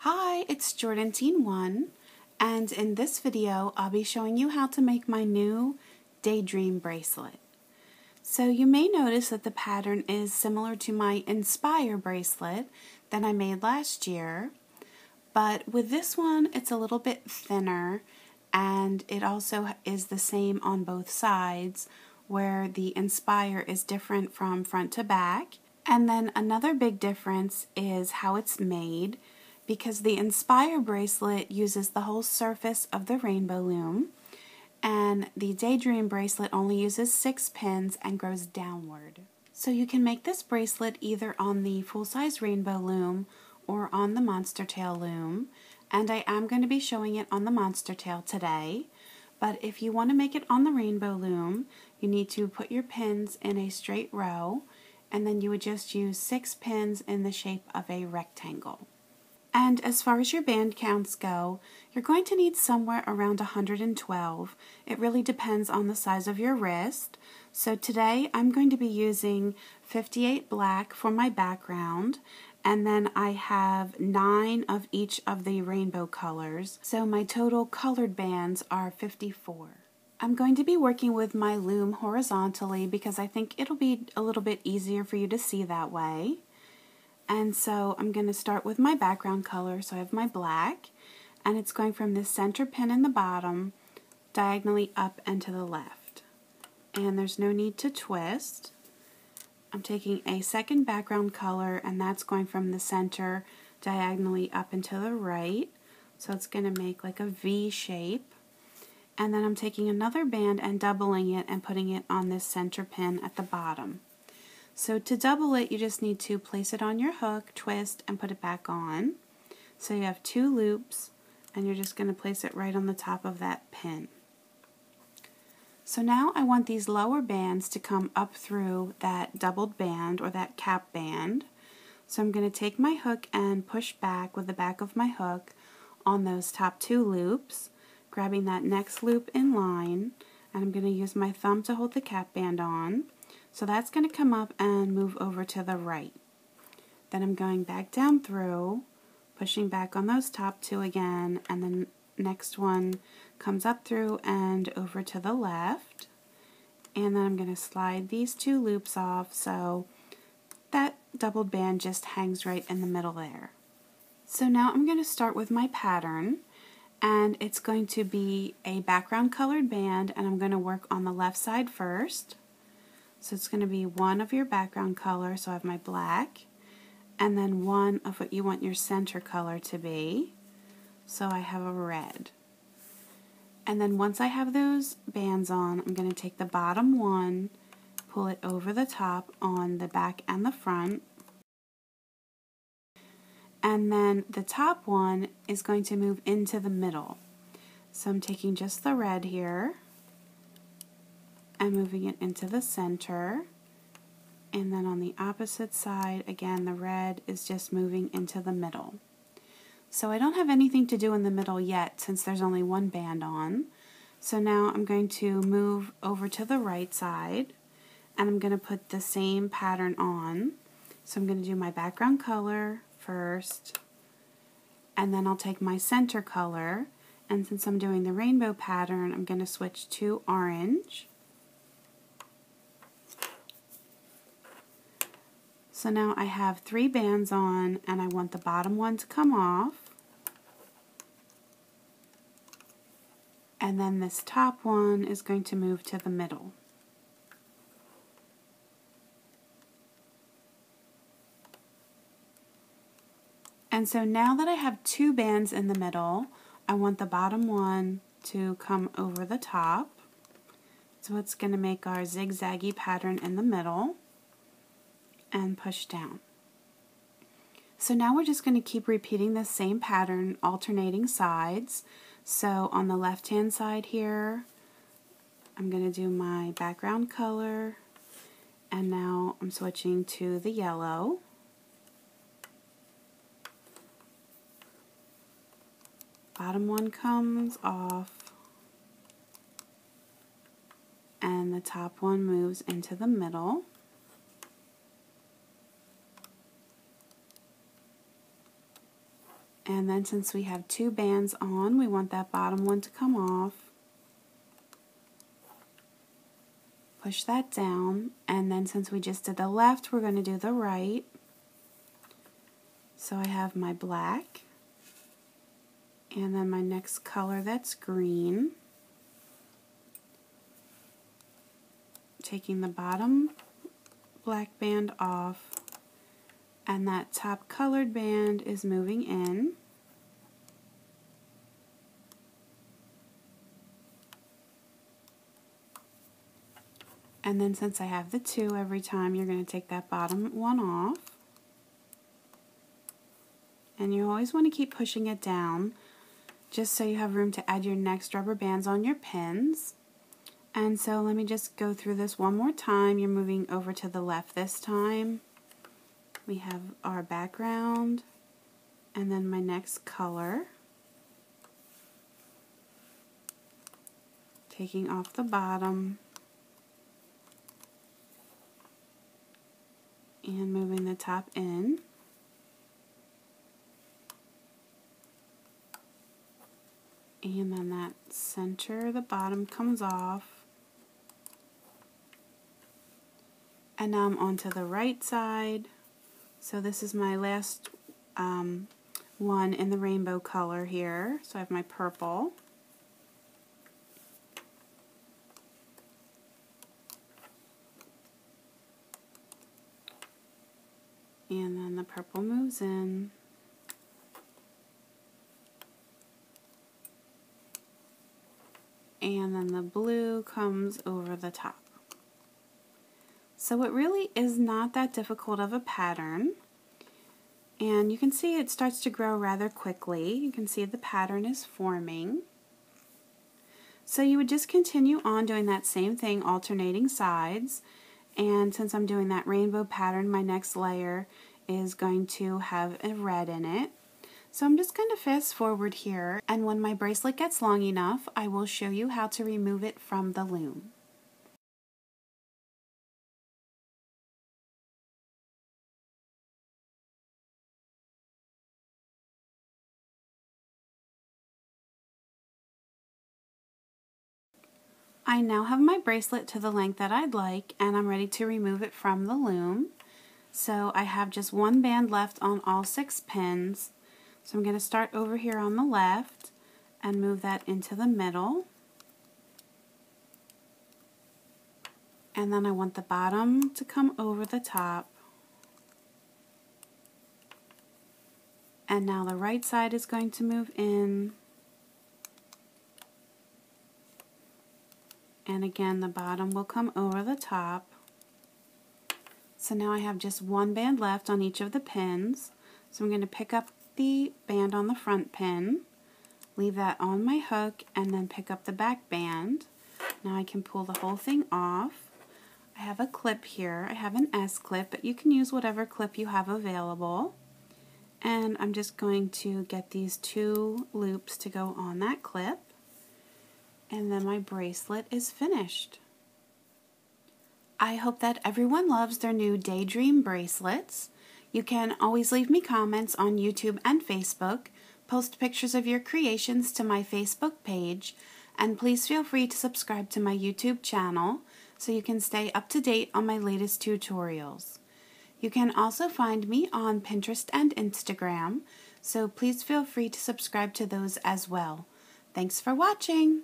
Hi, it's Jordan Teen 1, and in this video I'll be showing you how to make my new Daydream bracelet. So you may notice that the pattern is similar to my Inspire bracelet that I made last year, but with this one it's a little bit thinner, and it also is the same on both sides, where the Inspire is different from front to back. And then another big difference is how it's made, because the Inspire bracelet uses the whole surface of the Rainbow Loom, and the Daydream bracelet only uses 6 pins and grows downward. So you can make this bracelet either on the full-size Rainbow Loom or on the Monster Tail Loom, and I am going to be showing it on the Monster Tail today. But if you want to make it on the Rainbow Loom, you need to put your pins in a straight row, and then you would just use 6 pins in the shape of a rectangle. And as far as your band counts go, you're going to need somewhere around 112. It really depends on the size of your wrist. So today I'm going to be using 58 black for my background, and then I have 9 of each of the rainbow colors. So my total colored bands are 54. I'm going to be working with my loom horizontally because I think it'll be a little bit easier for you to see that way. And so I'm going to start with my background color. So I have my black, and it's going from this center pin in the bottom diagonally up and to the left. And there's no need to twist. I'm taking a second background color, and that's going from the center diagonally up and to the right. So it's going to make like a V shape. And then I'm taking another band and doubling it and putting it on this center pin at the bottom. So to double it, you just need to place it on your hook, twist, and put it back on. So you have 2 loops, and you're just going to place it right on the top of that pin. So now I want these lower bands to come up through that doubled band or that cap band. So I'm going to take my hook and push back with the back of my hook on those top 2 loops, grabbing that next loop in line, and I'm going to use my thumb to hold the cap band on. So that's going to come up and move over to the right. Then I'm going back down through, pushing back on those top 2 again, and then next one comes up through and over to the left. And then I'm going to slide these 2 loops off so that doubled band just hangs right in the middle there. So now I'm going to start with my pattern, and it's going to be a background colored band, and I'm going to work on the left side first. So it's going to be 1 of your background color, so I have my black, and then 1 of what you want your center color to be, so I have a red. And then once I have those bands on, I'm going to take the bottom one, pull it over the top on the back and the front, and then the top one is going to move into the middle. So I'm taking just the red here and moving it into the center, and then on the opposite side, again, the red is just moving into the middle. So I don't have anything to do in the middle yet since there's only 1 band on. So now I'm going to move over to the right side, and I'm going to put the same pattern on. So I'm going to do my background color first, and then I'll take my center color, and since I'm doing the rainbow pattern, I'm going to switch to orange. So now I have 3 bands on, and I want the bottom one to come off, and then this top one is going to move to the middle. And so now that I have 2 bands in the middle, I want the bottom one to come over the top. So it's going to make our zigzaggy pattern in the middle and push down. So now we're just going to keep repeating the same pattern, alternating sides. So on the left hand side here, I'm going to do my background color, and now I'm switching to the yellow. Bottom one comes off, and the top one moves into the middle. And then since we have 2 bands on, we want that bottom one to come off. Push that down, and then since we just did the left, we're going to do the right. So I have my black, and then my next color that's green. Taking the bottom black band off, and that top colored band is moving in. And then since I have the 2 every time, you're going to take that bottom one off. And you always want to keep pushing it down, just so you have room to add your next rubber bands on your pins. And so let me just go through this one more time. You're moving over to the left this time. We have our background, and then my next color. Taking off the bottom, and moving the top in. And then that center, the bottom comes off. And now I'm onto the right side. So this is my last one in the rainbow color here. So I have my purple. And then the purple moves in. And then the blue comes over the top. So it really is not that difficult of a pattern. And you can see it starts to grow rather quickly. You can see the pattern is forming. So you would just continue on doing that same thing, alternating sides. And since I'm doing that rainbow pattern, my next layer is going to have a red in it. So I'm just going to fast forward here, and when my bracelet gets long enough, I will show you how to remove it from the loom. I now have my bracelet to the length that I'd like, and I'm ready to remove it from the loom. So I have just 1 band left on all 6 pins. So I'm going to start over here on the left and move that into the middle. And then I want the bottom to come over the top. And now the right side is going to move in. And again, the bottom will come over the top. So now I have just 1 band left on each of the pins. So I'm going to pick up the band on the front pin, leave that on my hook, and then pick up the back band. Now I can pull the whole thing off. I have a clip here. I have an S clip, but you can use whatever clip you have available. And I'm just going to get these 2 loops to go on that clip. And then my bracelet is finished. I hope that everyone loves their new Daydream bracelets. You can always leave me comments on YouTube and Facebook, post pictures of your creations to my Facebook page, and please feel free to subscribe to my YouTube channel so you can stay up to date on my latest tutorials. You can also find me on Pinterest and Instagram, so please feel free to subscribe to those as well. Thanks for watching!